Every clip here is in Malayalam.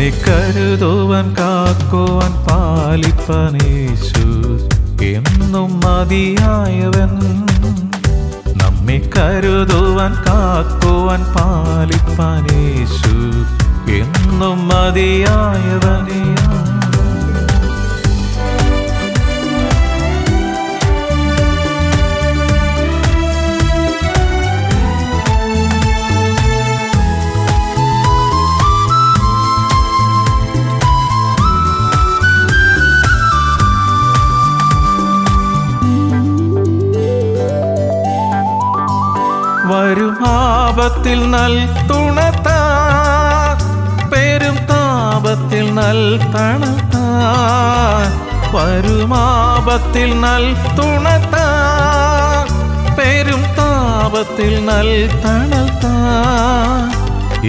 എന്നെ കരുതുവാൻ കാക്കുവാൻ പാലിപ്പാൻ യേശു എന്നും മതിയായവൻ. നമ്മെ കരുതുവാൻ കാക്കുവാൻ പാലിപ്പാൻ യേശു എന്നും മതിയായവനേ. വരും ആപത്തിൽ നൽ തുണത്താൻ, പെരും താപത്തിൽ നൽ തണുത്താൻ. വരും ആപത്തിൽ നൽ തുണത്താൻ, പെരും താപത്തിൽ നൽ തണുത്താൻ.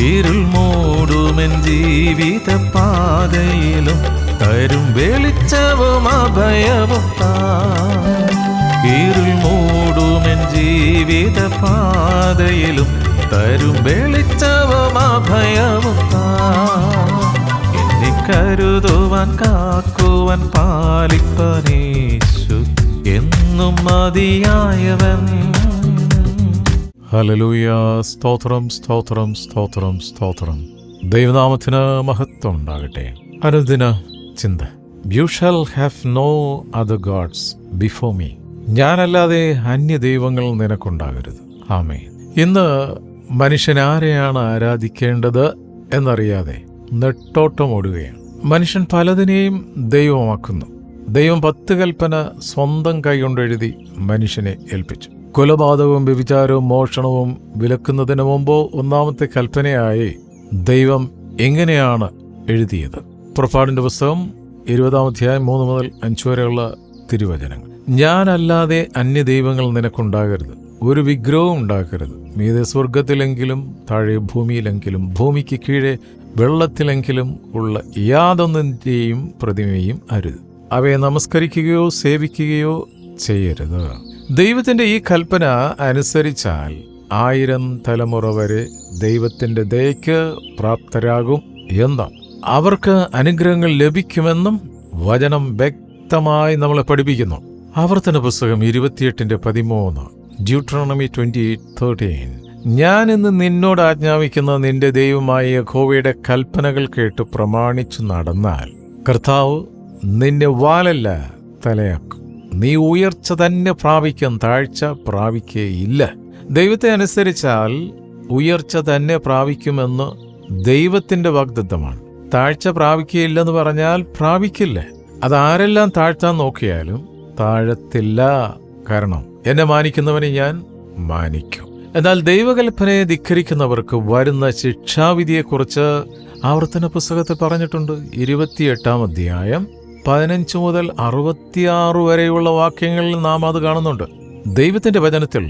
ഇരുൾ മൂടുമെൻ ജീവിത പാതയിലും തരും വെളിച്ചവും അഭയവും താൻ. ഇരുൾ മൂടുമെൻ ജീവിത പാതയിലും തരും വെളിച്ചവും അഭയവും താൻ. എന്നെ കരുതുവാൻ കാക്കുവാൻ പാലിപ്പാൻ യേശു എന്നും മതിയായവൻ. ഹല്ലേലൂയ. സ്തോത്രം സ്തോത്രം സ്തോത്രം സ്തോത്രം. ദൈവനാമത്തിന് മഹത്വം ഉണ്ടാകട്ടെ. അനുദിന ചിന്ത. You shall have no other gods before me. ഞാനല്ലാതെ അന്യ ദൈവങ്ങൾ നിനക്കുണ്ടാകരുത്. ആമേൻ. ഇന്ന് മനുഷ്യൻ ആരെയാണ് ആരാധിക്കേണ്ടത് എന്നറിയാതെ നെട്ടോട്ടമോടുകയാണ്. മനുഷ്യൻ പലതിനെയും ദൈവമാക്കുന്നു. ദൈവം 10 കൽപ്പന സ്വന്തം കൈകൊണ്ടെഴുതി മനുഷ്യനെ ഏൽപ്പിച്ചു. കൊലപാതകവും വ്യഭിചാരവും മോഷണവും വിലക്കുന്നതിന് മുമ്പ് ഒന്നാമത്തെ കൽപ്പനയായി ദൈവം എങ്ങനെയാണ് എഴുതിയത്? പുറപ്പാടിന്റെ പുസ്തകം 20-ാം അധ്യായം 3 മുതൽ 5 വരെയുള്ള തിരുവചനങ്ങൾ. ഞാനല്ലാതെ അന്യദൈവങ്ങൾ നിനക്കുണ്ടാകരുത്. ഒരു വിഗ്രഹവും ഉണ്ടാക്കരുത്. മീതെ സ്വർഗത്തിലെങ്കിലും താഴെ ഭൂമിയിലെങ്കിലും ഭൂമിക്ക് കീഴെ വെള്ളത്തിലെങ്കിലും ഉള്ള യാതൊന്നിൻ്റെയും പ്രതിമയും അരുത്. അവയെ നമസ്കരിക്കുകയോ സേവിക്കുകയോ ചെയ്യരുത്. ദൈവത്തിന്റെ ഈ കൽപ്പന അനുസരിച്ചാൽ 1000 തലമുറ വരെ ദൈവത്തിന്റെ ദയയ്ക്ക് പ്രാപ്തരാകും എന്നും അവർക്ക് അനുഗ്രഹങ്ങൾ ലഭിക്കുമെന്നും വചനം വ്യക്തമായി നമ്മളെ പഠിപ്പിക്കുന്നു. ആവർത്തന പുസ്തകം 28:13, ഡ്യൂട്രോണമി 28:13. ഞാൻ ഇന്ന് നിന്നോട് ആജ്ഞാപിക്കുന്ന നിന്റെ ദൈവമായ യഹോവയുടെ കൽപ്പനകൾ കേട്ട് പ്രമാണിച്ചു നടന്നാൽ കർത്താവ് നിന്നെ വാലല്ല തലയാക്കും. നീ ഉയർച്ച തന്നെ പ്രാപിക്കും, താഴ്ച പ്രാപിക്കുകയില്ല. ദൈവത്തെ അനുസരിച്ചാൽ ഉയർച്ച തന്നെ പ്രാപിക്കുമെന്ന് ദൈവത്തിന്റെ വാഗ്ദത്തമാണ്. താഴ്ച പ്രാപിക്കുകയില്ലെന്ന് പറഞ്ഞാൽ പ്രാപിക്കില്ല. അതാരെല്ലാം താഴ്ത്താൻ നോക്കിയാലും താഴത്തില്ല. കാരണം എന്നെ മാനിക്കുന്നവനെ ഞാൻ മാനിക്കും. എന്നാൽ ദൈവകൽപ്പനയെ ധിക്കരിക്കുന്നവർക്ക് വരുന്ന ശിക്ഷാവിധിയെക്കുറിച്ച് ആവർത്തന പുസ്തകത്തിൽ പറഞ്ഞിട്ടുണ്ട്. 28-ാം അധ്യായം 15 മുതൽ 66 വരെയുള്ള വാക്യങ്ങളിൽ നാം അത് കാണുന്നുണ്ട്. ദൈവത്തിന്റെ വചനത്തിൽ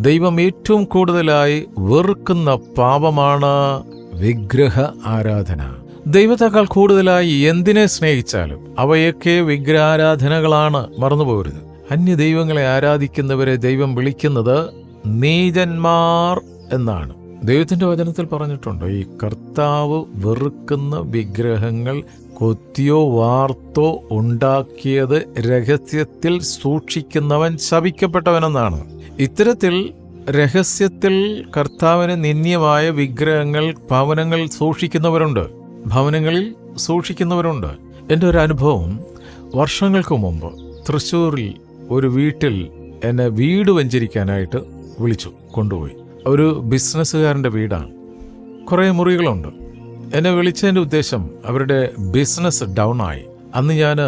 ദൈവം ഏറ്റവും കൂടുതലായി വെറുക്കുന്ന പാപമാണ് വിഗ്രഹ ആരാധന. ദൈവത്തെക്കാൾ കൂടുതലായി എന്തിനെ സ്നേഹിച്ചാലും അവയൊക്കെ വിഗ്രഹാരാധനകളാണ്. മറന്നുപോകരുത്. അന്യദൈവങ്ങളെ ആരാധിക്കുന്നവരെ ദൈവം വിളിക്കുന്നത് നീചന്മാർ എന്നാണ്. ദൈവത്തിന്റെ വചനത്തിൽ പറഞ്ഞിട്ടുണ്ട്, ഈ കർത്താവ് വെറുക്കുന്ന വിഗ്രഹങ്ങൾ കൊത്തിയോ വാർത്തോ ഉണ്ടാക്കിയത് രഹസ്യത്തിൽ സൂക്ഷിക്കുന്നവൻ ശപിക്കപ്പെട്ടവനെന്നാണ്. ഇത്തരത്തിൽ രഹസ്യത്തിൽ കർത്താവിന് നിന്ദ്യമായ വിഗ്രഹങ്ങൾ ഭവനങ്ങളിൽ സൂക്ഷിക്കുന്നവരുണ്ട്. എൻ്റെ ഒരു അനുഭവം, വർഷങ്ങൾക്ക് മുമ്പ് തൃശ്ശൂരിൽ ഒരു വീട്ടിൽ എന്നെ വീട് വെഞ്ചരിക്കാനായിട്ട് വിളിച്ചു കൊണ്ടുപോയി. ഒരു ബിസിനസ്സുകാരൻ്റെ വീടാണ്. കുറേ മുറികളുണ്ട്. എന്നെ വിളിച്ചതിൻ്റെ ഉദ്ദേശം അവരുടെ ബിസിനസ് ഡൗൺ ആയി. അന്ന് ഞാൻ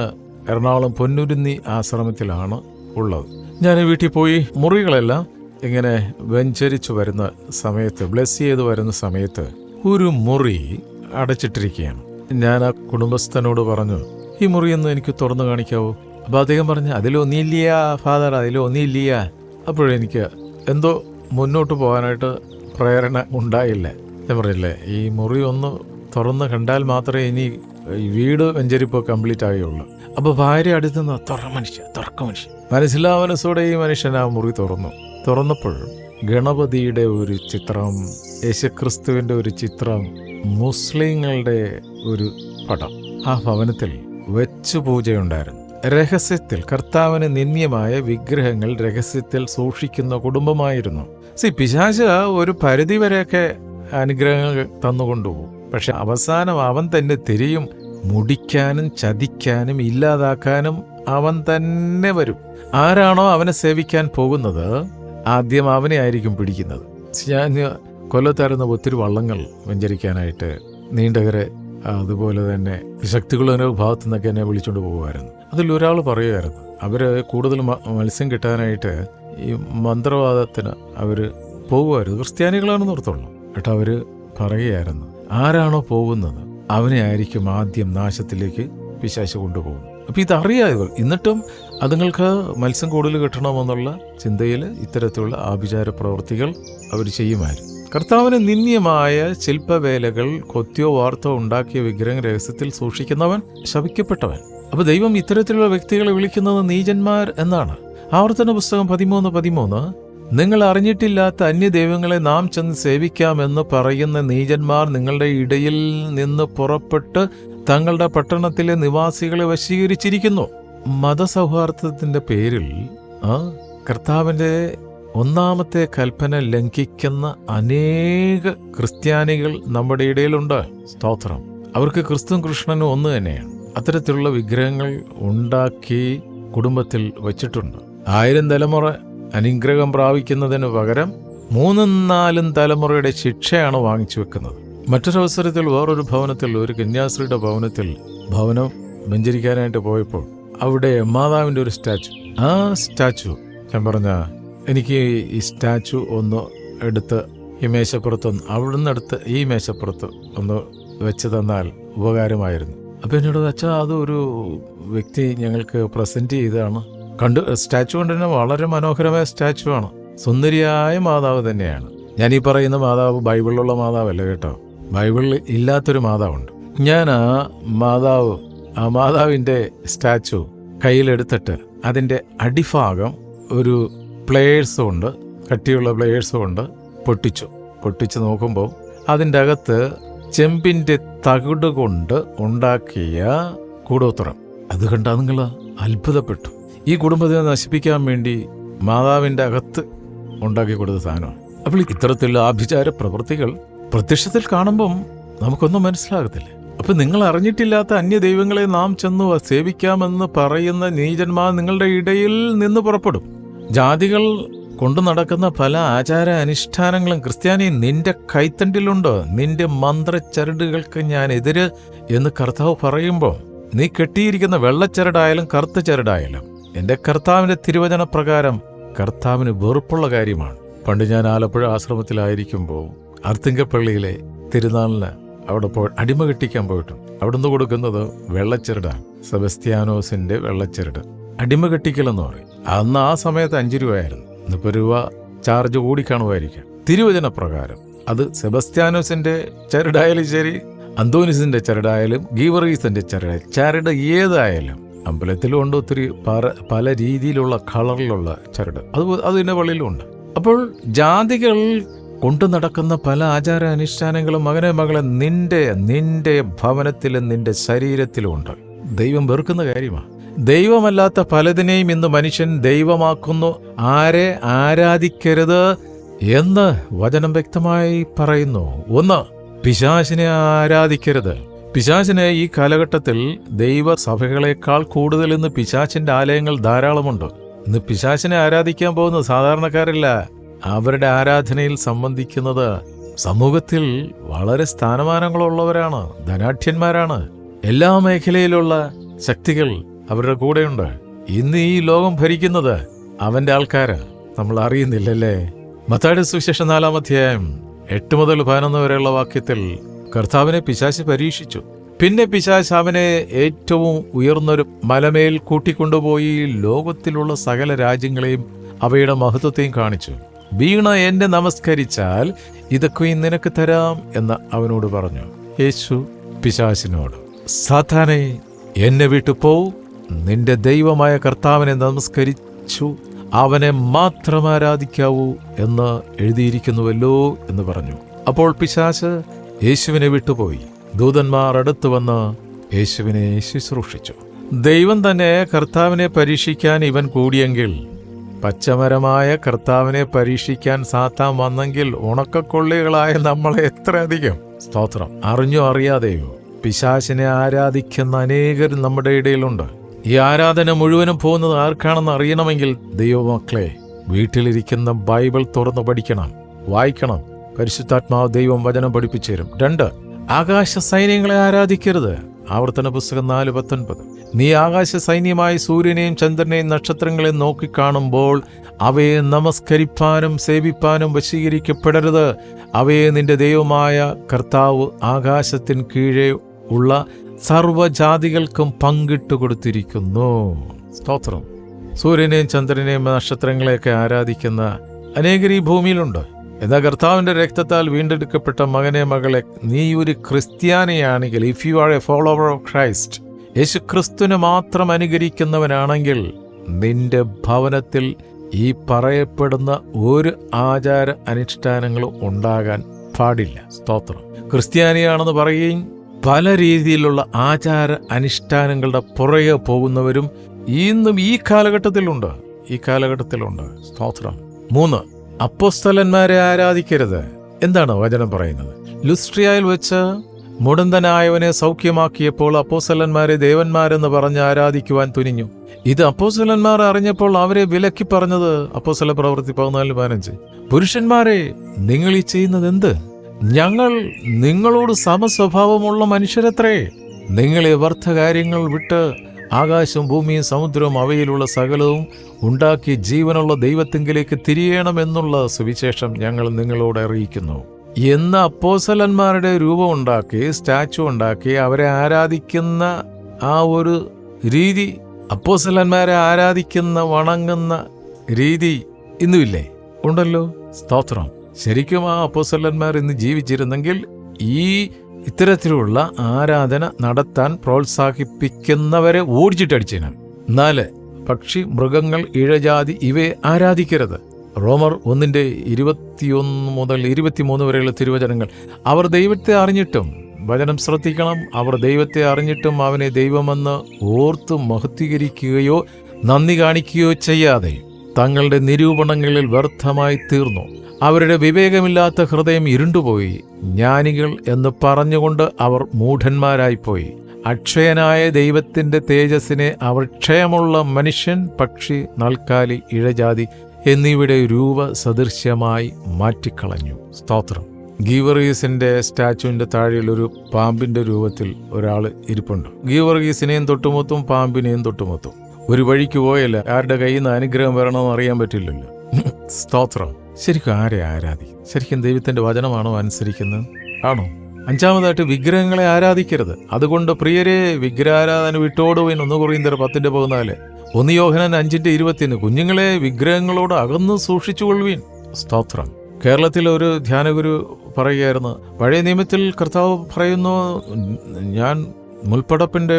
എറണാകുളം പൊന്നുരുന്നി ആശ്രമത്തിലാണ് ഉള്ളത്. ഞാൻ വീട്ടിൽ പോയി മുറികളെല്ലാം ഇങ്ങനെ വെഞ്ചരിച്ചു വരുന്ന സമയത്ത്, ബ്ലെസ് ചെയ്ത് വരുന്ന സമയത്ത് ഒരു മുറി അടച്ചിട്ടിരിക്കുകയാണ്. ഞാൻ ആ കുടുംബസ്ഥനോട് പറഞ്ഞു, ഈ മുറിയൊന്ന് എനിക്ക് തുറന്നു കാണിക്കാവോ? അപ്പോൾ അദ്ദേഹം പറഞ്ഞു, അതിലൊന്നില്ല ഫാദർ, അതിലൊന്നില്ല. അപ്പോഴെനിക്ക് എന്തോ മുന്നോട്ട് പോകാനായിട്ട് പ്രേരണ ഉണ്ടായില്ല. ഞാൻ പറഞ്ഞില്ലേ, ഈ മുറി ഒന്ന് തുറന്ന് കണ്ടാൽ മാത്രമേ ഇനി ഈ വീട് വെഞ്ചരിപ്പ് കംപ്ലീറ്റ് ആകുകയുള്ളൂ. അപ്പോൾ ഭാര്യ അടുത്ത് നിന്ന് തുറക്ക മനുഷ്യൻ മനസ്സിലാ മനസ്സോടെ ഈ മനുഷ്യൻ ആ മുറി തുറന്നപ്പോൾ ഗണപതിയുടെ ഒരു ചിത്രം, യേശുക്രിസ്തുവിൻ്റെ ഒരു ചിത്രം, മുസ്ലിങ്ങളുടെ ഒരു പടം. ആ ഭവനത്തിൽ വെച്ചു പൂജയുണ്ടായിരുന്നു. രഹസ്യത്തിൽ കർത്താവിന് നിന്ദ്യമായ വിഗ്രഹങ്ങൾ രഹസ്യത്തിൽ സൂക്ഷിക്കുന്ന കുടുംബമായിരുന്നു. പിശാച് ഒരു പരിധിവരെയൊക്കെ അനുഗ്രഹങ്ങൾ തന്നുകൊണ്ടുപോകും. പക്ഷെ അവസാനം അവൻ തന്നെ തിരിയും. മുടിക്കാനും ചതിക്കാനും ഇല്ലാതാക്കാനും അവൻ തന്നെ വരും. ആരാണോ അവനെ സേവിക്കാൻ പോകുന്നത് ആദ്യം അവനെ ആയിരിക്കും പിടിക്കുന്നത്. ഞാൻ കൊല്ലത്തായിരുന്ന ഒത്തിരി വള്ളങ്ങൾ വെഞ്ചരിക്കാനായിട്ട് നീണ്ടകരെ, അതുപോലെ തന്നെ ശക്തികളുടെ ഭാഗത്തു നിന്നൊക്കെ എന്നെ വിളിച്ചുകൊണ്ട് പോകുമായിരുന്നു. അതിലൊരാൾ പറയുമായിരുന്നു, അവർ കൂടുതൽ മത്സ്യം കിട്ടാനായിട്ട് ഈ മന്ത്രവാദത്തിന് അവർ പോകുമായിരുന്നു. ക്രിസ്ത്യാനികളാണെന്ന് ഓർത്തുള്ളൂ. കേട്ടോ, അവർ പറയുമായിരുന്നു, ആരാണോ പോകുന്നത് അവനെ ആയിരിക്കും ആദ്യം നാശത്തിലേക്ക് പിശാച് കൊണ്ടുപോകുന്നത്. അപ്പം ഇതറിയാതെ എന്നിട്ടും അതുങ്ങൾക്ക് മത്സ്യം കൂടുതൽ കിട്ടണമെന്നുള്ള ചിന്തയിൽ ഇത്തരത്തിലുള്ള ആഭിചാര പ്രവൃത്തികൾ അവർ ചെയ്യുമായിരുന്നു. കർത്താവിന് നിന്ദ്യമായ ശില്പവേലകൾ കൊത്തിയോ വാർത്തോ ഉണ്ടാക്കിയ വിഗ്രഹം രഹസ്യത്തിൽ സൂക്ഷിക്കുന്നവൻ ശപിക്കപ്പെട്ടവൻ. അപ്പോൾ ദൈവം ഇത്തരത്തിലുള്ള വ്യക്തികളെ വിളിക്കുന്നത് നീചന്മാർ എന്നാണ്. ആവർത്തന പുസ്തകം 13:13 നിങ്ങൾ അറിഞ്ഞിട്ടില്ലാത്ത അന്യദൈവങ്ങളെ നാം ചെന്ന് സേവിക്കാമെന്ന് പറയുന്ന നീചന്മാർ നിങ്ങളുടെ ഇടയിൽ നിന്ന് പുറപ്പെട്ട് തങ്ങളുടെ പട്ടണത്തിലെ നിവാസികളെ വശീകരിച്ചിരിക്കുന്നു. മതസൗഹാർദ്ദത്തിന്റെ പേരിൽ കർത്താവിന്റെ ഒന്നാമത്തെ കൽപ്പന ലംഘിക്കുന്ന അനേക ക്രിസ്ത്യാനികൾ നമ്മുടെ ഇടയിലുണ്ട്. സ്തോത്രം. അവർക്ക് ക്രിസ്തുവും കൃഷ്ണനും ഒന്ന് തന്നെയാണ്. അത്തരത്തിലുള്ള വിഗ്രഹങ്ങൾ ഉണ്ടാക്കി കുടുംബത്തിൽ വച്ചിട്ടുണ്ട്. 1000 തലമുറ അനുഗ്രഹം പ്രാപിക്കുന്നതിന് പകരം 3-4 തലമുറയുടെ ശിക്ഷയാണ് വാങ്ങിച്ചു വെക്കുന്നത്. മറ്റൊരവസരത്തിൽ വേറൊരു ഭവനത്തിൽ, ഒരു കന്യാസ്ത്രീയുടെ ഭവനം വെഞ്ചരിക്കാനായിട്ട് പോയപ്പോൾ അവിടെ മാതാവിൻ്റെ ഒരു സ്റ്റാച്ചു. ആ സ്റ്റാച്ചു ഞാൻ പറഞ്ഞ, എനിക്ക് ഈ സ്റ്റാച്ചു ഒന്ന് എടുത്ത് ഈ മേശപ്പുറത്തൊന്ന്, അവിടുന്ന് എടുത്ത് ഈ മേശപ്പുറത്ത് ഒന്ന് വെച്ച് തന്നാൽ ഉപകാരമായിരുന്നു. അപ്പം എന്നോട് അച്ഛാ, അതൊരു വ്യക്തി ഞങ്ങൾക്ക് പ്രസൻറ്റ് ചെയ്തതാണ്. സ്റ്റാച്ചു കൊണ്ട് തന്നെ വളരെ മനോഹരമായ സ്റ്റാച്ചു ആണ്. സുന്ദരിയായ മാതാവ് തന്നെയാണ്. ഞാനീ പറയുന്ന മാതാവ് ബൈബിളിലുള്ള മാതാവല്ല കേട്ടോ, ബൈബിളിൽ ഇല്ലാത്തൊരു മാതാവുണ്ട്. ഞാൻ ആ മാതാവിൻ്റെ സ്റ്റാച്ചു കയ്യിലെടുത്തിട്ട് അതിൻ്റെ അടിഭാഗം ഒരു പ്ലേയേഴ്സും ഉണ്ട്, കട്ടിയുള്ള പ്ലേയേഴ്സും ഉണ്ട്, പൊട്ടിച്ചു നോക്കുമ്പോൾ അതിൻ്റെ അകത്ത് ചെമ്പിൻ്റെ തകിട് കൊണ്ട് ഉണ്ടാക്കിയ കൂടോത്രം. അത് കണ്ടാൽ നിങ്ങൾ അത്ഭുതപ്പെട്ടു. ഈ കുടുംബത്തെ നശിപ്പിക്കാൻ വേണ്ടി മാതാവിൻ്റെ അകത്ത് ഉണ്ടാക്കി കൊടുത്ത സാധനമാണ്. അപ്പോൾ ഇത്തരത്തിലുള്ള ആഭിചാര പ്രവൃത്തികൾ പ്രത്യക്ഷത്തിൽ കാണുമ്പം നമുക്കൊന്നും മനസ്സിലാകത്തില്ല. അപ്പം നിങ്ങൾ അറിഞ്ഞിട്ടില്ലാത്ത അന്യദൈവങ്ങളെ നാം ചെന്നു സേവിക്കാമെന്ന് പറയുന്ന നീചന്മാർ നിങ്ങളുടെ ഇടയിൽ നിന്ന് പുറപ്പെടും. ജാതികൾ കൊണ്ടു നടക്കുന്ന പല ആചാര അനുഷ്ഠാനങ്ങളും ക്രിസ്ത്യാനി നിന്റെ കൈത്തണ്ടിലുണ്ട്. നിന്റെ മന്ത്രച്ചരടുകൾക്ക് ഞാൻ എതിര് എന്ന് കർത്താവ് പറയുമ്പോൾ നീ കെട്ടിയിരിക്കുന്ന വെള്ളച്ചരടായാലും കറുത്ത ചരടായാലും എൻ്റെ കർത്താവിൻ്റെ തിരുവചന പ്രകാരം കർത്താവിന് വെറുപ്പുള്ള കാര്യമാണ്. പണ്ട് ഞാൻ ആലപ്പുഴ ആശ്രമത്തിലായിരിക്കുമ്പോൾ അർത്തിങ്കപ്പള്ളിയിലെ തിരുനാളിന് അവിടെ അടിമ കെട്ടിക്കാൻ പോയിട്ടുണ്ട്. അവിടുന്ന് കൊടുക്കുന്നത് വെള്ളച്ചരടാണ്, സെബസ്ത്യാനോസിൻ്റെ വെള്ളച്ചരട്. അടിമ കെട്ടിക്കലെന്ന് പറയും. അന്ന് ആ സമയത്ത് 5 രൂപയായിരുന്നു. ഇന്നിപ്പോൾ രൂപ ചാർജ് കൂടിക്കാണുമായിരിക്കാം. തിരുവചന പ്രകാരം അത് സെബസ്ത്യാനോസിൻ്റെ ചരടായാലും ശരി, അന്തോനിസിൻ്റെ ചരടായാലും ഗീവറീസിൻ്റെ ചരട് ഏതായാലും, അമ്പലത്തിലുണ്ട് ഒത്തിരി പല രീതിയിലുള്ള കളറിലുള്ള ചരട്, അതിൻ്റെ പള്ളിയിലും ഉണ്ട്. അപ്പോൾ ജാതികൾ കൊണ്ടു നടക്കുന്ന പല ആചാര അനുഷ്ഠാനങ്ങളും മകളെ നിന്റെ ഭവനത്തിലും നിന്റെ ശരീരത്തിലും ഉണ്ട്. ദൈവം വെറുക്കുന്ന കാര്യമാണ്. ദൈവമല്ലാത്ത പലതിനെയും ഇന്ന് മനുഷ്യൻ ദൈവമാക്കുന്നു. ആരെ ആരാധിക്കരുത് എന്ന് വചനം വ്യക്തമായി പറയുന്നു. 1, പിശാചിനെ ആരാധിക്കരുത്. പിശാചിന് ഈ കാലഘട്ടത്തിൽ ദൈവസഭകളെക്കാൾ കൂടുതൽ ഇന്ന് പിശാചിന്റെ ആലയങ്ങൾ ധാരാളമുണ്ട്. ഇന്ന് പിശാചിനെ ആരാധിക്കാൻ പോകുന്ന സാധാരണക്കാരല്ല. അവരുടെ ആരാധനയിൽ സംബന്ധിക്കുന്നത് സമൂഹത്തിൽ വളരെ സ്ഥാനമാനങ്ങളുള്ളവരാണ്, ധനാഢ്യന്മാരാണ്. എല്ലാ മേഖലയിലുള്ള ശക്തികൾ അവരുടെ കൂടെയുണ്ട്. ഇന്ന് ഈ ലോകം ഭരിക്കുന്നത് അവന്റെ ആൾക്കാര്, നമ്മൾ അറിയുന്നില്ലല്ലേ. മത്തായിയുടെ സുവിശേഷം 4-ാം അധ്യായം 8 മുതൽ 11 വരെയുള്ള വാക്യത്തിൽ കർത്താവിനെ പിശാച് പരീക്ഷിച്ചു. പിന്നെ പിശാച് അവനെ ഏറ്റവും ഉയർന്നൊരു മലമേൽ കൂട്ടിക്കൊണ്ടുപോയി ലോകത്തിലുള്ള സകല രാജ്യങ്ങളെയും അവയുടെ മഹത്വത്തെയും കാണിച്ചു. വീണ എന്നെ നമസ്കരിച്ചാൽ ഇതൊക്കെ നിനക്ക് തരാം എന്ന് അവനോട് പറഞ്ഞു. യേശു പിശാചിനോട്, സാത്താനേ, എന്നെ വിട്ടു പോ, നിന്റെ ദൈവമായ കർത്താവിനെ നമസ്കരിച്ചു അവനെ മാത്രം ആരാധിക്കാവൂ എന്ന് എഴുതിയിരിക്കുന്നുവല്ലോ എന്ന് പറഞ്ഞു. അപ്പോൾ പിശാച് യേശുവിനെ വിട്ടുപോയി. ദൂതന്മാർ അടുത്തു വന്ന് യേശുവിനെ ശുശ്രൂഷിച്ചു. ദൈവം തന്നെ കർത്താവിനെ പരീക്ഷിക്കാൻ ഇവൻ കൂടിയെങ്കിൽ, പച്ചമരമായ കർത്താവിനെ പരീക്ഷിക്കാൻ സാത്താൻ വന്നെങ്കിൽ ഉണക്കക്കൊള്ളികളായ നമ്മളെ എത്രയധികം. സ്തോത്രം. അറിഞ്ഞോ അറിയാതെയോ പിശാചിനെ ആരാധിക്കുന്ന അനേകർ നമ്മുടെ ഇടയിലുണ്ട്. ഈ ആരാധന മുഴുവനും പോകുന്നത് ആർക്കാണെന്ന് അറിയണമെങ്കിൽ ദൈവമക്കളെ, വീട്ടിലിരിക്കുന്ന ബൈബിൾ തുറന്ന് പഠിക്കണം, വായിക്കണം. പരിശുദ്ധാത്മാവ് ദൈവം വചനം പഠിപ്പിച്ചു തരും. 2, ആകാശ സൈന്യങ്ങളെ ആരാധിക്കരുത്. ആവർത്തന പുസ്തകം 4:19. നീ ആകാശ സൈന്യമായി സൂര്യനെയും ചന്ദ്രനെയും നക്ഷത്രങ്ങളെയും നോക്കിക്കാണുമ്പോൾ അവയെ നമസ്കരിപ്പാനും സേവിപ്പാനും വശീകരിക്കപ്പെടരുത്. അവയെ നിന്റെ ദൈവമായ കർത്താവ് ആകാശത്തിന് കീഴെ ഉള്ള സർവ്വജാതികൾക്കും പങ്കിട്ടു കൊടുത്തിരിക്കുന്നു. സ്തോത്രം. സൂര്യനെയും ചന്ദ്രനെയും നക്ഷത്രങ്ങളെയൊക്കെ ആരാധിക്കുന്ന അനേകർ ഈ ഭൂമിയിലുണ്ട്. എന്നാൽ കർത്താവിൻ്റെ രക്തത്താൽ വീണ്ടെടുക്കപ്പെട്ട മകനെ, മകളെ, നീ ഒരു ക്രിസ്ത്യാനിയാണെങ്കിൽ, if you are a follower of Christ, Yeshu ക്രിസ്തുവിനെ മാത്രം അനുകരിക്കുന്നവനാണെങ്കിൽ, നിന്റെ ഭവനത്തിൽ ഈ പറയപ്പെടുന്ന ഒരു ആചാര അനുഷ്ഠാനങ്ങളും ഉണ്ടാകാൻ പാടില്ല. സ്തോത്രം. ക്രിസ്ത്യാനിയാണെന്ന് പറയുകയും പല രീതിയിലുള്ള ആചാര അനുഷ്ഠാനങ്ങളുടെ പുറകെ പോകുന്നവരും ഇന്നും ഈ കാലഘട്ടത്തിലുണ്ട്. സ്തോത്രം. 3, അപ്പോസ്തലന്മാരെ ആരാധിക്കരുത്. എന്താണ് വചനം പറയുന്നത്? ലുസ്ട്രിയയിൽ വെച്ച് മുടന്തനായവനെ സൗഖ്യമാക്കിയപ്പോൾ അപ്പോസ്തലന്മാരെ ദേവന്മാരെന്ന് പറഞ്ഞ് ആരാധിക്കുവാൻ തുനിഞ്ഞു. ഇത് അപ്പോസ്തലന്മാർ അറിഞ്ഞപ്പോൾ അവരെ വിലക്കി പറഞ്ഞത് അപ്പോസ്തല പ്രവൃത്തി 14:15. പുരുഷന്മാരെ, നിങ്ങൾ ഈ ചെയ്യുന്നത് എന്ത്? ഞങ്ങൾ നിങ്ങളോട് സമസ്വഭാവമുള്ള മനുഷ്യരത്രേ. നിങ്ങളെ വ്യർത്ഥ കാര്യങ്ങൾ വിട്ട് ആകാശവും ഭൂമിയും സമുദ്രവും അവയിലുള്ള സകലവും ഉണ്ടാക്കി ജീവനുള്ള ദൈവത്തിങ്കിലേക്ക് തിരിയണമെന്നുള്ള സുവിശേഷം ഞങ്ങൾ നിങ്ങളോട് അറിയിക്കുന്നു എന്ന് അപ്പോസ്തലന്മാരുടെ രൂപം ഉണ്ടാക്കി, സ്റ്റാച്ചു ഉണ്ടാക്കി അവരെ ആരാധിക്കുന്ന ആ ഒരു രീതി, അപ്പോസ്തലന്മാരെ ആരാധിക്കുന്ന വണങ്ങുന്ന രീതി ഇന്നുമില്ലേ? ഉണ്ടല്ലോ. സ്തോത്രം. ശരിക്കും ആ അപ്പോസ്തലന്മാർ ഇന്ന് ജീവിച്ചിരുന്നെങ്കിൽ ഈ ഇത്തരത്തിലുള്ള ആരാധന നടത്താൻ പ്രോത്സാഹിപ്പിക്കുന്നവരെ ഓടിച്ചിട്ടടിച്ചേനെ. 4, പക്ഷി, മൃഗങ്ങൾ, ഇഴജാതി ഇവയെ ആരാധിക്കരുത്. റോമർ 1:21 മുതൽ 23 വരെയുള്ള തിരുവചനങ്ങൾ. അവർ ദൈവത്തെ അറിഞ്ഞിട്ടും, വചനം ശ്രദ്ധിക്കണം, അവർ ദൈവത്തെ അറിഞ്ഞിട്ടും അവനെ ദൈവമെന്ന് ഓർത്ത് മഹത്വീകരിക്കുകയോ നന്ദി കാണിക്കുകയോ ചെയ്യാതെ തങ്ങളുടെ നിരൂപണങ്ങളിൽ വ്യർത്ഥമായി തീർന്നു. അവരുടെ വിവേകമില്ലാത്ത ഹൃദയം ഇരുണ്ടുപോയി. ജ്ഞാനികൾ എന്ന് പറഞ്ഞുകൊണ്ട് അവർ മൂഢന്മാരായിപ്പോയി. അക്ഷയനായ ദൈവത്തിൻ്റെ തേജസ്സിനെ അവർ ക്ഷയമുള്ള മനുഷ്യൻ, പക്ഷി, നാൽക്കാലി, ഇഴജാതി എന്നിവയുടെ രൂപ സദൃശ്യമായി മാറ്റിക്കളഞ്ഞു. സ്തോത്രം. ഗീവർഗീസിന്റെ സ്റ്റാച്ചുവിന്റെ താഴെയിൽ ഒരു പാമ്പിന്റെ രൂപത്തിൽ ഒരാൾ ഇരിപ്പുണ്ട്. ഗീവർഗീസിനെയും തൊട്ടുമൊത്തും പാമ്പിനെയും തൊട്ടുമൊത്തും. ഒരു വഴിക്ക് പോയല്ല, ആരുടെ കയ്യിൽ നിന്ന് അനുഗ്രഹം വരണമെന്ന് അറിയാൻ പറ്റില്ലല്ലോ. സ്തോത്രം. ശരിക്കും ആരെ ആരാധിക്കും? ശരിക്കും ദൈവത്തിന്റെ വചനമാണോ അനുസരിക്കുന്നത്? ആണോ? 5-ാമതായിട്ട് വിഗ്രഹങ്ങളെ ആരാധിക്കരുത്. അതുകൊണ്ട് പ്രിയരെ, വിഗ്രഹാരാധന വിട്ടോടുവിൻ. 1 കൊറിന്ത്യർ 10:14. 1 യോഹന്നാൻ 5:20. കുഞ്ഞുങ്ങളെ വിഗ്രഹങ്ങളോട് അകന്നു സൂക്ഷിച്ചുകൊള്ളുവിൻ. സ്തോത്രം. കേരളത്തിലെ ഒരു ധ്യാനഗുരു പറയുകയായിരുന്നു, പഴയ നിയമത്തിൽ കർത്താവ് പറയുന്നു, ഞാൻ മുൾപ്പടപ്പിന്റെ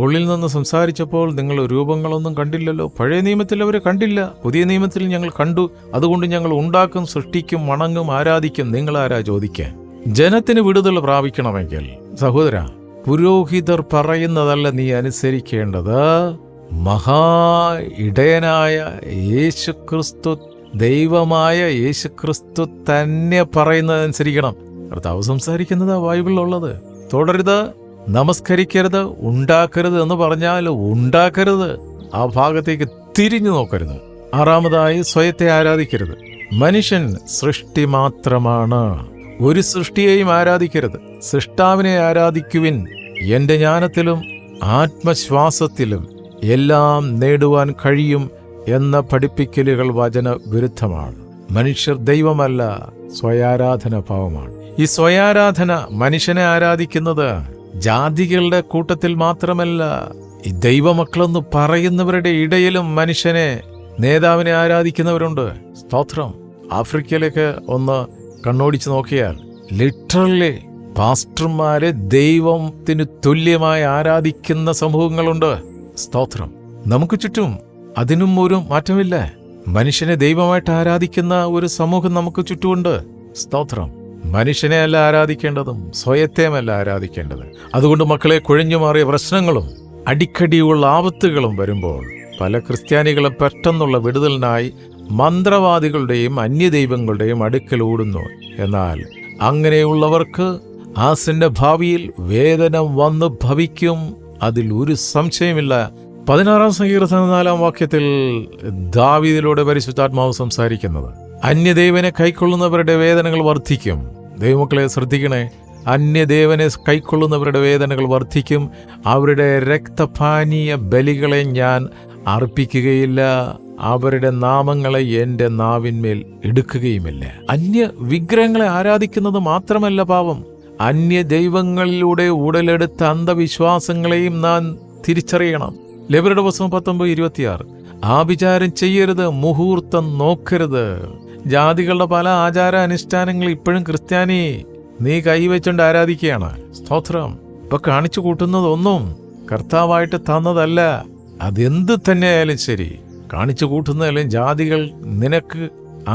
ഉള്ളിൽ നിന്ന് സംസാരിച്ചപ്പോൾ നിങ്ങൾ രൂപങ്ങളൊന്നും കണ്ടില്ലല്ലോ. പഴയ നിയമത്തിൽ അവരെ കണ്ടില്ല, പുതിയ നിയമത്തിൽ ഞങ്ങൾ കണ്ടു. അതുകൊണ്ട് ഞങ്ങൾ ഉണ്ടാക്കും, സൃഷ്ടിക്കും, വണങ്ങും, ആരാധിക്കും. നിങ്ങളാരാ ചോദിക്കാൻ? ജനത്തിന് വിടുതൽ പ്രാപിക്കണമെങ്കിൽ സഹോദര, പുരോഹിതർ പറയുന്നതല്ല നീ അനുസരിക്കേണ്ടത്, മഹാ ഇടയനായ യേശുക്രിസ്തു, ദൈവമായ യേശുക്രിസ്തു തന്നെ പറയുന്നതനുസരിക്കണം. കർത്താവ് സംസാരിക്കുന്നതാ ബൈബിളിലുള്ളത്. തുടരുത്, നമസ്കരിക്കരുത്, ഉണ്ടാക്കരുത് എന്ന് പറഞ്ഞാൽ ഉണ്ടാക്കരുത്. ആ ഭാഗത്തേക്ക് തിരിഞ്ഞു നോക്കരുത്. 6-ാമതായി സ്വയത്തെ ആരാധിക്കരുത്. മനുഷ്യൻ സൃഷ്ടി മാത്രമാണ്. ഒരു സൃഷ്ടിയെയും ആരാധിക്കരുത്. സൃഷ്ടാവിനെ ആരാധിക്കുവിൻ. എന്റെ ജ്ഞാനത്തിലും ആത്മശ്വാസത്തിലും എല്ലാം നേടുവാൻ കഴിയും എന്ന പഠിപ്പിക്കലുകൾ വചന വിരുദ്ധമാണ്. മനുഷ്യർ ദൈവമല്ല, സ്വയാരാധന ഭാവമാണ്. ഈ സ്വയാരാധന, മനുഷ്യനെ ആരാധിക്കുന്നത് ജാതികളുടെ കൂട്ടത്തിൽ മാത്രമല്ല, ഈ ദൈവമക്കളെന്ന് പറയുന്നവരുടെ ഇടയിലും മനുഷ്യനെ, നേതാവിനെ ആരാധിക്കുന്നവരുണ്ട്. സ്തോത്രം. ആഫ്രിക്കയിലേക്ക് ഒന്ന് കണ്ണോടിച്ച് നോക്കിയാൽ ലിറ്ററലി പാസ്റ്റർമാരെ ദൈവത്തിന് തുല്യമായി ആരാധിക്കുന്ന സമൂഹങ്ങളുണ്ട്. സ്തോത്രം. നമുക്ക് ചുറ്റും അതിനും ഒരു മാറ്റമില്ല. മനുഷ്യനെ ദൈവമായിട്ട് ആരാധിക്കുന്ന ഒരു സമൂഹം നമുക്ക് ചുറ്റുമുണ്ട്. സ്തോത്രം. മനുഷ്യനെയല്ല ആരാധിക്കേണ്ടതും സ്വയത്തെയുമല്ല ആരാധിക്കേണ്ടത്. അതുകൊണ്ട് മക്കളെ, കുഴഞ്ഞു മാറിയ പ്രശ്നങ്ങളും അടിക്കടിയുള്ള ആപത്തുകളും വരുമ്പോൾ പല ക്രിസ്ത്യാനികളും പെട്ടെന്നുള്ള വിടുതലിനായി മന്ത്രവാദികളുടെയും അന്യദൈവങ്ങളുടെയും അടുക്കൽ ഓടുന്നു. എന്നാൽ അങ്ങനെയുള്ളവർക്ക് ആസന്ന ഭാവിയിൽ വേദന വന്ന് ഭവിക്കും, അതിൽ ഒരു സംശയമില്ല. 16 സങ്കീർത്തനം 4 ദാവീദിലൂടെ പരിശുദ്ധാത്മാവ് സംസാരിക്കുന്നത്, അന്യദേവനെ കൈക്കൊള്ളുന്നവരുടെ വേദനകൾ വർദ്ധിക്കും. ദൈവമക്കളെ ശ്രദ്ധിക്കണേ, അന്യദേവനെ കൈക്കൊള്ളുന്നവരുടെ വേദനകൾ വർദ്ധിക്കും. അവരുടെ രക്തപാനീയ ബലികളെ ഞാൻ അർപ്പിക്കുകയില്ല, അവരുടെ നാമങ്ങളെ എൻ്റെ നാവിന്മേൽ എടുക്കുകയുമില്ല. അന്യ വിഗ്രഹങ്ങളെ ആരാധിക്കുന്നത് മാത്രമല്ല പാപം, അന്യ ദൈവങ്ങളിലൂടെ ഉടലെടുത്ത അന്ധവിശ്വാസങ്ങളെയും നാം തിരിച്ചറിയണം. ലേവ്യരുടെ പുസ്തകം 19:26. ആഭിചാരം ചെയ്യരുത്, മുഹൂർത്തം നോക്കരുത്. ജാതികളുടെ പല ആചാര അനുഷ്ഠാനങ്ങൾ ഇപ്പോഴും ക്രിസ്ത്യാനി നീ കൈവച്ചുകൊണ്ട് ആരാധിക്കുകയാണ്. സ്തോത്രം. ഇപ്പൊ കാണിച്ചു കൂട്ടുന്നതൊന്നും കർത്താവായിട്ട് തന്നതല്ല. അതെന്ത് തന്നെയായാലും ശരി, കാണിച്ചു കൂട്ടുന്നതെല്ലാം ജാതികൾ നിനക്ക്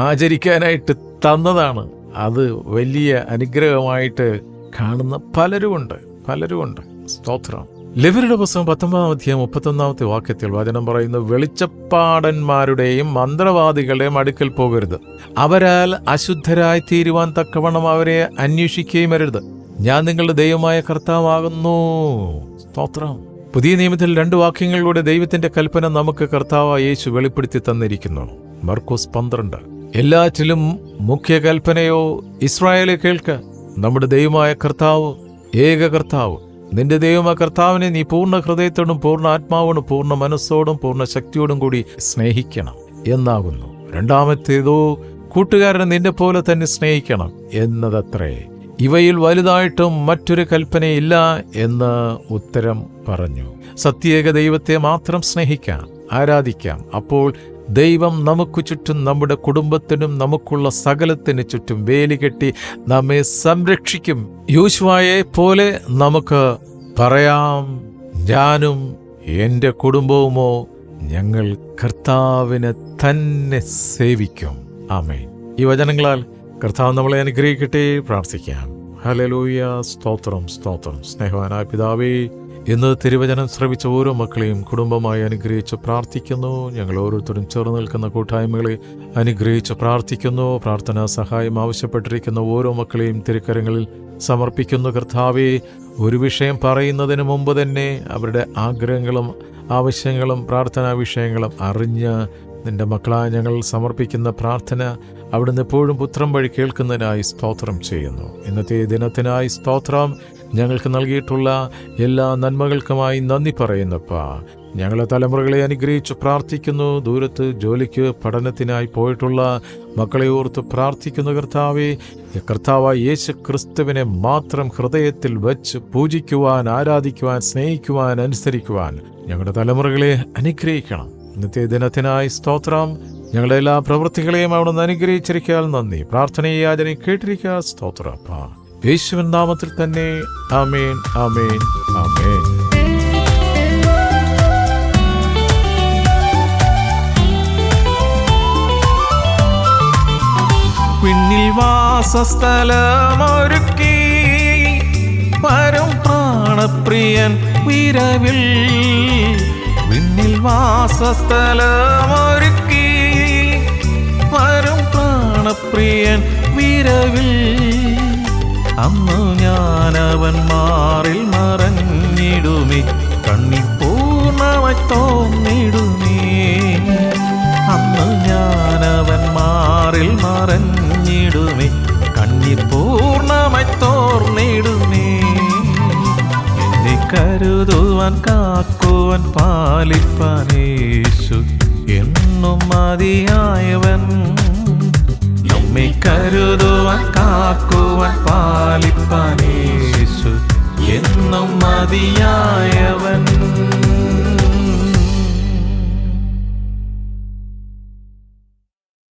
ആചരിക്കാനായിട്ട് തന്നതാണ്. അത് വലിയ അനുഗ്രഹമായിട്ട് കാണുന്ന പലരുമുണ്ട്. സ്തോത്രം. ലേവ്യരുടെ പുസ്തകം 19:31 വചനം പറയുന്നു, വെളിച്ചപ്പാടന്മാരുടെയും മന്ത്രവാദികളുടെയും അടുക്കൽ പോകരുത്, അവരാൽ അശുദ്ധരായി തീരുവാൻ തക്കവണ്ണം അവരെ അന്വേഷിക്കുകയും അരുത്, ഞാൻ നിങ്ങളുടെ ദൈവമായ കർത്താവാകുന്നു. സ്തോത്രം. പുതിയ നിയമത്തിൽ 2 വാക്യങ്ങളിലൂടെ ദൈവത്തിന്റെ കൽപ്പന നമുക്ക് കർത്താവായ യേശു വെളിപ്പെടുത്തി തന്നിരിക്കുന്നു. മർക്കോസ് 12. എല്ലാറ്റിലും മുഖ്യ കൽപ്പനയോ, ഇസ്രായേലെ കേൾക്ക, നമ്മുടെ ദൈവമായ കർത്താവ് ഏക കർത്താവ്, നിന്റെ ദൈവമായ കർത്താവിനെ നീ പൂർണ്ണ ഹൃദയത്തോടും പൂർണ്ണ ആത്മാവോടും പൂർണ്ണ മനസ്സോടും പൂർണ്ണ ശക്തിയോടും കൂടി സ്നേഹിക്കണം എന്നാകുന്നു. രണ്ടാമത്തേതോ, കൂട്ടുകാരനെ നിന്റെ പോലെ തന്നെ സ്നേഹിക്കണം എന്നതത്രേ. ഇവയിൽ വലുതായിട്ടും മറ്റൊരു കൽപ്പനയില്ല എന്ന് ഉത്തരം പറഞ്ഞു. സത്യേക ദൈവത്തെ മാത്രം സ്നേഹിക്കാം, ആരാധിക്കാം. അപ്പോൾ ദൈവം നമുക്ക് ചുറ്റും, നമ്മുടെ കുടുംബത്തിനും നമുക്കുള്ള സകലത്തിന് ചുറ്റും വേലികെട്ടി നമ്മെ സംരക്ഷിക്കും. യോശുവയെ പോലെ നമുക്ക് പറയാം, ഞാനും എൻ്റെ കുടുംബവുമോ ഞങ്ങൾ കർത്താവിനെ തന്നെ സേവിക്കും. ആമേൻ. ഈ വചനങ്ങളാൽ കർത്താവ് നമ്മളെ അനുഗ്രഹിക്കട്ടെ. പ്രാർത്ഥിക്കാം. ഹല്ലേലൂയ. സ്തോത്രം, സ്തോത്രം. സ്നേഹവാനായ പിതാവേ, ഇന്ന് തിരുവചനം ശ്രവിച്ച ഓരോ മക്കളെയും കുടുംബമായി അനുഗ്രഹിച്ച് പ്രാർത്ഥിക്കുന്നു. ഞങ്ങൾ ഓരോരുത്തരും ചേർന്ന് നിൽക്കുന്ന കൂട്ടായ്മകളെ അനുഗ്രഹിച്ച് പ്രാർത്ഥിക്കുന്നു. പ്രാർത്ഥനാ സഹായം ആവശ്യപ്പെട്ടിരിക്കുന്ന ഓരോ മക്കളെയും തിരുക്കരങ്ങളിൽ സമർപ്പിക്കുന്നു. കർത്താവേ, ഒരു വിഷയം പറയുന്നതിന് മുമ്പ് തന്നെ അവരുടെ ആഗ്രഹങ്ങളും ആവശ്യങ്ങളും പ്രാർത്ഥനാ വിഷയങ്ങളും അറിഞ്ഞ് നിന്റെ മക്കളായ ഞങ്ങൾ സമർപ്പിക്കുന്ന പ്രാർത്ഥന അവിടുന്ന് എപ്പോഴും പുത്രം വഴി കേൾക്കുന്നതിനായി സ്തോത്രം ചെയ്യുന്നു. ഇന്നത്തെ ദിനത്തിനായി സ്തോത്രം. ഞങ്ങൾക്ക് നൽകിയിട്ടുള്ള എല്ലാ നന്മകൾക്കുമായി നന്ദി പറയുന്നപ്പാ. ഞങ്ങളെ തലമുറകളെ അനുഗ്രഹിച്ച് പ്രാർത്ഥിക്കുന്നു. ദൂരത്ത് ജോലിക്ക് പഠനത്തിനായി പോയിട്ടുള്ള മക്കളെ ഓർത്ത് പ്രാർത്ഥിക്കുന്നു. കർത്താവേ, കർത്താവായ യേശു ക്രിസ്തുവിനെ മാത്രം ഹൃദയത്തിൽ വച്ച് പൂജിക്കുവാൻ, ആരാധിക്കുവാൻ, സ്നേഹിക്കുവാൻ, അനുസരിക്കുവാൻ ഞങ്ങളുടെ തലമുറകളെ അനുഗ്രഹിക്കണം. ഇന്നത്തെ ദിനത്തിനായി സ്തോത്രം. ഞങ്ങളുടെ എല്ലാ പ്രവൃത്തികളെയും അവിടുന്ന് അനുഗ്രഹിച്ചിരിക്കാൻ നന്ദി. പ്രാർത്ഥനയെ യാചനയും കേട്ടിരിക്കുക. സ്തോത്രപ്പ. യേശുവിൻ നാമത്തിൽ തന്നെ. ആമേൻ, ആമേൻ, ആമേൻ. പിന്നിൽ വാസസ്ഥലമൊരുക്കി പരം പ്രാണപ്രിയൻ വിരവിൽ, പിന്നിൽ വാസസ്ഥലമൊരുക്കി പരം പ്രാണപ്രിയൻ വിരവിൽ, അന്നു ഞാനവൻ മാറിൽ മറഞ്ഞിടുമേ, കണ്ണി പൂർണ്ണമായി തോന്നിടുമേ. അന്ന് ഞാനവൻ മാറിൽ മറഞ്ഞിടുമേ, കണ്ണി പൂർണ്ണമായി തോർന്നിടുമേ. എന്നെ കരുതുവാൻ, കാക്കുവാൻ, പാലിപ്പാൻ യേശു എന്നും മതിയായവൻ. നമ്മെ കരുതുവാൻ, കാക്കുവാൻ, പാലിപ്പാൻ യേശു എന്നും മതിയായവൻ.